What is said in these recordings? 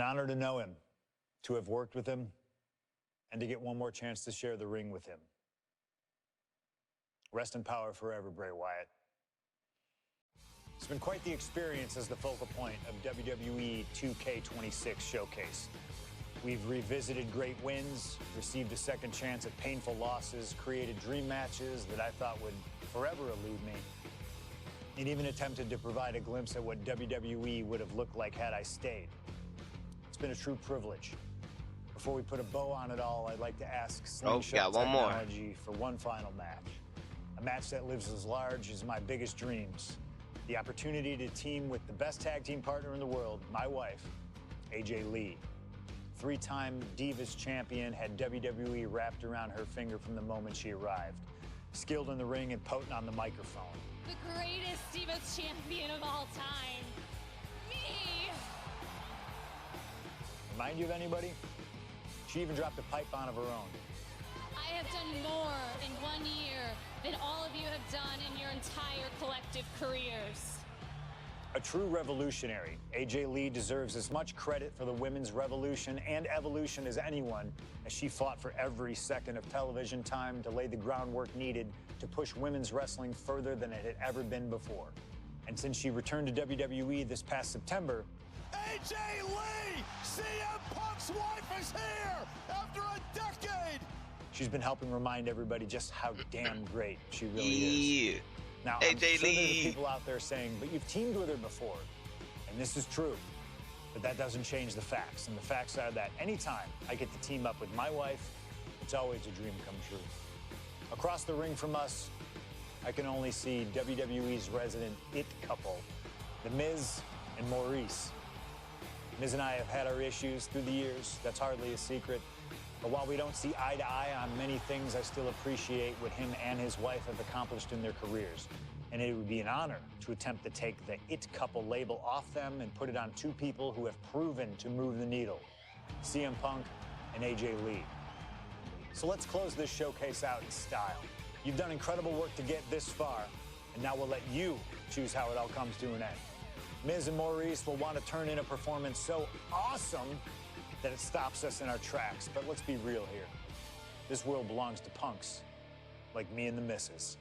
honor to know him, to have worked with him, and to get one more chance to share the ring with him. Rest in power forever, Bray Wyatt. It's been quite the experience as the focal point of WWE 2K26 Showcase. We've revisited great wins, received a second chance at painful losses, created dream matches that I thought would forever elude me, and even attempted to provide a glimpse at what WWE would have looked like had I stayed. It's been a true privilege. Before we put a bow on it all, I'd like to ask Slingshot Technology for one final match. A match that lives as large as my biggest dreams. The opportunity to team with the best tag team partner in the world, my wife, AJ Lee. Three-time Divas champion, had WWE wrapped around her finger from the moment she arrived. Skilled in the ring and potent on the microphone. The greatest Divas champion of all time. Me! Remind you of anybody? She even dropped a pipe on of her own. I have done more in 1 year than all of you have done in your entire collective careers. A true revolutionary, AJ Lee deserves as much credit for the women's revolution and evolution as anyone, as she fought for every second of television time to lay the groundwork needed to push women's wrestling further than it had ever been before. And since she returned to WWE this past September, AJ Lee, CM Punk's wife, is here after a decade. She's been helping remind everybody just how damn great she really is. Now, I'm sure there's people out there saying, but you've teamed with her before. And this is true. But that doesn't change the facts. And the facts are that anytime I get to team up with my wife, it's always a dream come true. Across the ring from us, I can only see WWE's resident it couple, The Miz and Maryse. Miz and I have had our issues through the years. That's hardly a secret. But while we don't see eye to eye on many things, I still appreciate what him and his wife have accomplished in their careers. And it would be an honor to attempt to take the it couple label off them and put it on two people who have proven to move the needle, CM Punk and AJ Lee. So let's close this showcase out in style. You've done incredible work to get this far, and now we'll let you choose how it all comes to an end. Miz and Maryse will want to turn in a performance so awesome that it stops us in our tracks. But let's be real here. This world belongs to punks like me and the missus.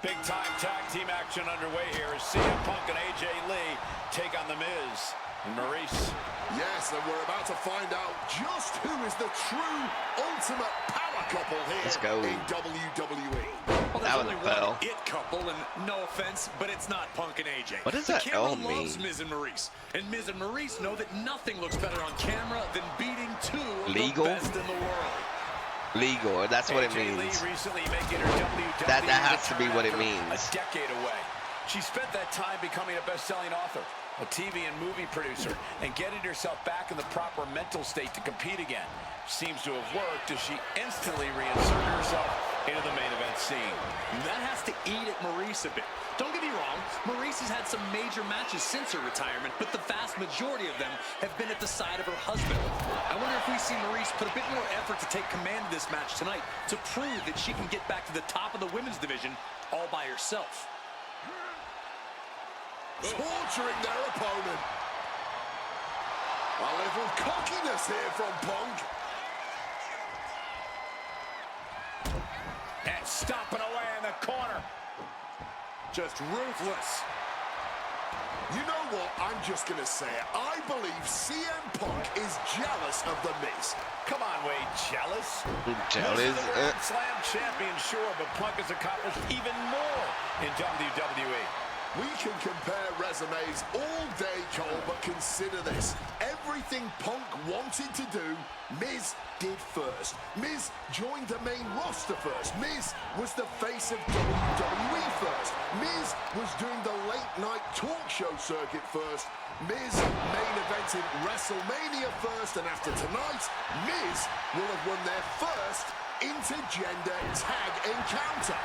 Big-time tag team action underway here as CM Punk and AJ Lee take on The Miz and Maryse. Yes, and we're about to find out just who is the true ultimate power couple here in WWE. Well, there's only one it couple, and no offense, but it's not Punk and AJ. What does that L mean? Loves Miz and Maryse know that nothing looks better on camera than beating two of the best in the world. Legal, that's what it means. Recently making her WWE that has to be what it means. A decade away. She spent that time becoming a best-selling author, a TV and movie producer, and getting herself back in the proper mental state to compete again. Seems to have worked as she instantly reinserted herself into the main event scene. That has to eat at Maryse a bit. Don't get me wrong, Maryse has had some major matches since her retirement, but the vast majority of them have been at the side of her husband. I wonder if we see Maryse put a bit more effort to take command of this match tonight to prove that she can get back to the top of the women's division all by herself. Torturing their opponent. A little cockiness here from Punk. And stomping away in the corner. Just ruthless. You know what? I'm just going to say it. I believe CM Punk is jealous of The Miz. Come on, Wade, jealous? Jealous? Miz is the World Slam champion, sure, but Punk has accomplished even more in WWE. We can compare resumes all day, Cole, but consider this. Everything Punk wanted to do, Miz did first. Miz joined the main roster first. Miz was the face of WWE first. Miz was doing the late-night talk show circuit first. Miz main evented WrestleMania first, and after tonight, Miz will have won their first intergender tag encounter.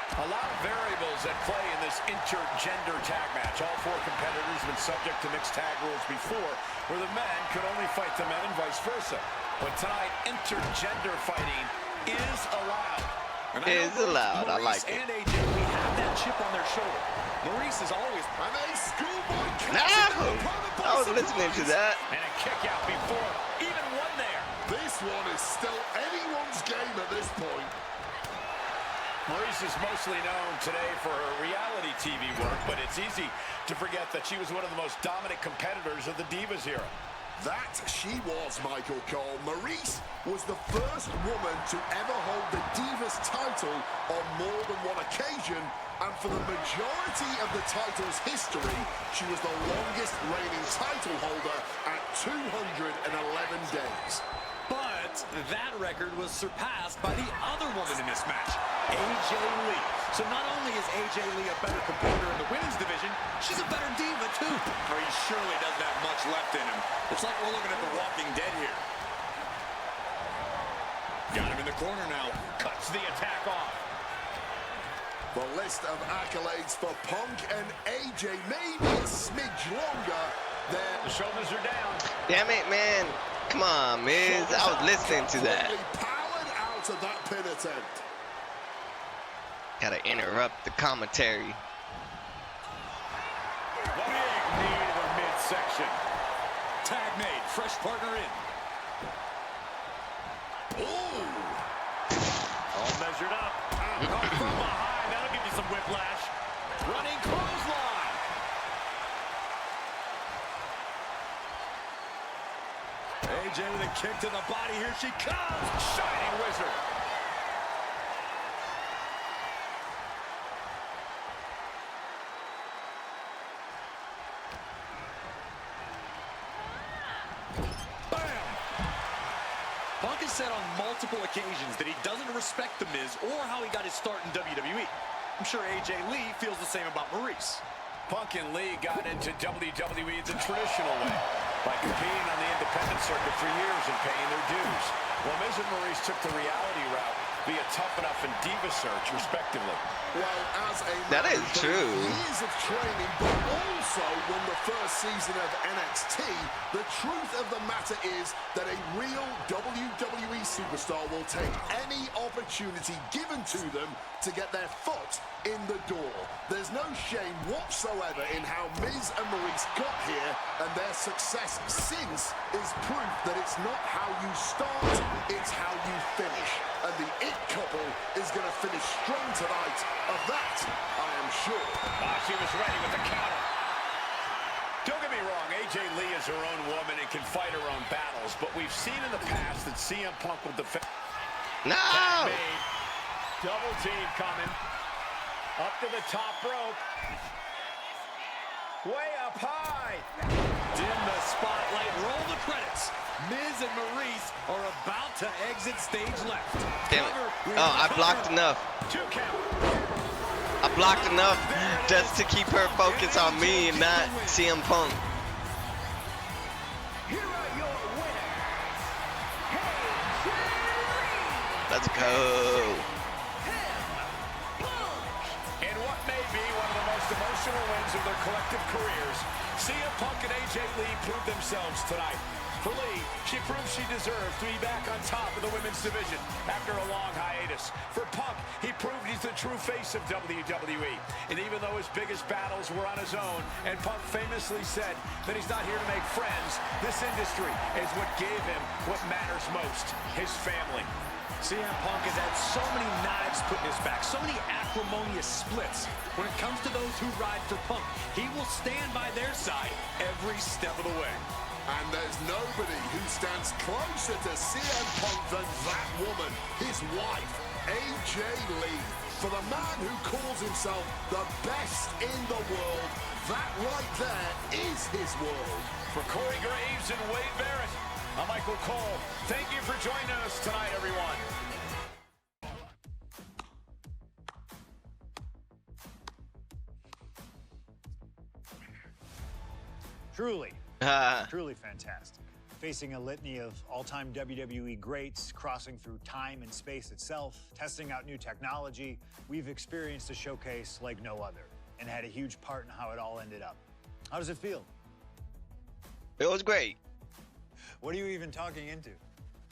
A lot of variables at play in this intergender tag match. All four competitors have been subject to mixed tag rules before, where the men could only fight the men and vice versa. But tonight, intergender fighting is allowed. Is allowed. I like it. And AJ, we have that chip on their shoulder. Maryse is always. And a schoolboy No! I was listening to that. And a kick out before even one there. This one is still anyone's game at this point. Maryse is mostly known today for her reality TV work, but it's easy to forget that she was one of the most dominant competitors of the Divas era. That she was, Michael Cole. Maryse was the first woman to ever hold the Divas title on more than one occasion, and for the majority of the title's history, she was the longest reigning title holder at 211 days. But that record was surpassed by the other woman in this match, AJ Lee. So not only is AJ Lee a better competitor in the women's division, she's a better diva too. Or he surely doesn't have much left in him. It's like we're looking at The Walking Dead here. Got him in the corner now. Cuts the attack off. The list of accolades for Punk and AJ may be a smidge longer than... The shoulders are down. Damn it, man. Come on, Miz. I was listening to that. Powered out of that pin attempt. Gotta interrupt the commentary. Big knee to the midsection. Tag made, fresh partner in. Ooh. All measured up. From behind. That'll give you some whiplash. Running clothesline. AJ with a kick to the body. Here she comes. Shining Wizard. Bam! Punk has said on multiple occasions that he doesn't respect The Miz or how he got his start in WWE. I'm sure AJ Lee feels the same about Maryse. Punk and Lee got into WWE the traditional way, by competing on the independent circuit for years and paying their dues. While Miz and Maryse took the reality route via Tough Enough and Diva Search, respectively. Well, as a That is true. Years of training, but also won the first season of NXT. The truth of the matter is that a real WWE superstar will take any opportunity given to them to get their foot in the door. There's no shame whatsoever in how Miz and Maryse got here, and their success since is proof that it's not how you start, it's how you finish. And the It couple is going to finish strong tonight. Of that, I am sure. She was ready with the counter. Don't get me wrong, AJ Lee is her own woman and can fight her own battles, but we've seen in the past that CM Punk will defend. No! Made. Double team coming. Up to the top rope. Way up high. Dim the spotlight, roll the credits. Miz and Maryse are about to exit stage left. Damn it. Oh, I blocked enough. 2 count. I blocked enough just to keep her focused on me and not CM Punk. Here are your winners. Let's go. In what may be one of the most emotional wins of their collective careers, CM Punk and AJ Lee proved themselves tonight. For Lee, she proved she deserved to be back on top of the women's division after a long hiatus. For Punk, he proved he's the true face of WWE. And even though his biggest battles were on his own, and Punk famously said that he's not here to make friends, this industry is what gave him what matters most, his family. CM Punk has had so many knives put in his back, so many acrimonious splits. When it comes to those who ride for Punk, he will stand by their side every step of the way. And there's nobody who stands closer to CM Punk than that woman, his wife, AJ Lee. For the man who calls himself the best in the world, that right there is his world. For Corey Graves and Wade Barrett, I'm Michael Cole. Thank you for joining us tonight, everyone. Truly fantastic. Facing a litany of all-time WWE greats, crossing through time and space itself, testing out new technology, we've experienced a showcase like no other and had a huge part in how it all ended up. How does it feel? It was great. What are you even talking into?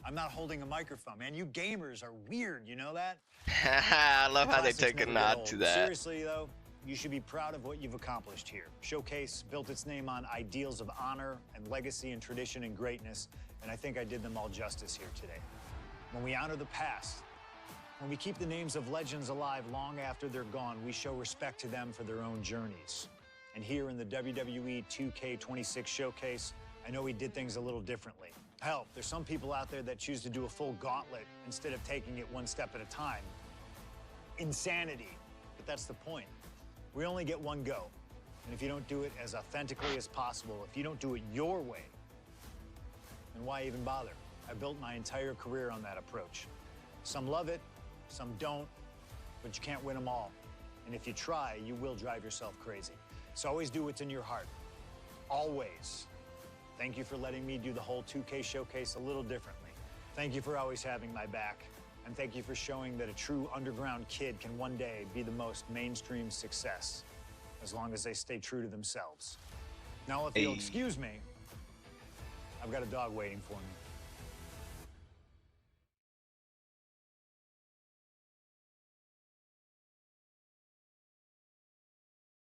I'm not holding a microphone, man. You gamers are weird, you know that? I love how they take a nod to that. Seriously, though, you should be proud of what you've accomplished here. Showcase built its name on ideals of honor and legacy and tradition and greatness, and I think I did them all justice here today. When we honor the past, when we keep the names of legends alive long after they're gone, we show respect to them for their own journeys. And here in the WWE 2K26 showcase, I know we did things a little differently. Hell, there's some people out there that choose to do a full gauntlet instead of taking it one step at a time. Insanity. But that's the point. We only get one go. And if you don't do it as authentically as possible, if you don't do it your way, then why even bother? I built my entire career on that approach. Some love it, some don't, but you can't win them all. And if you try, you will drive yourself crazy. So always do what's in your heart. Always. Thank you for letting me do the whole 2K showcase a little differently. Thank you for always having my back. And thank you for showing that a true underground kid can one day be the most mainstream success, as long as they stay true to themselves. Now, if you'll excuse me, I've got a dog waiting for me.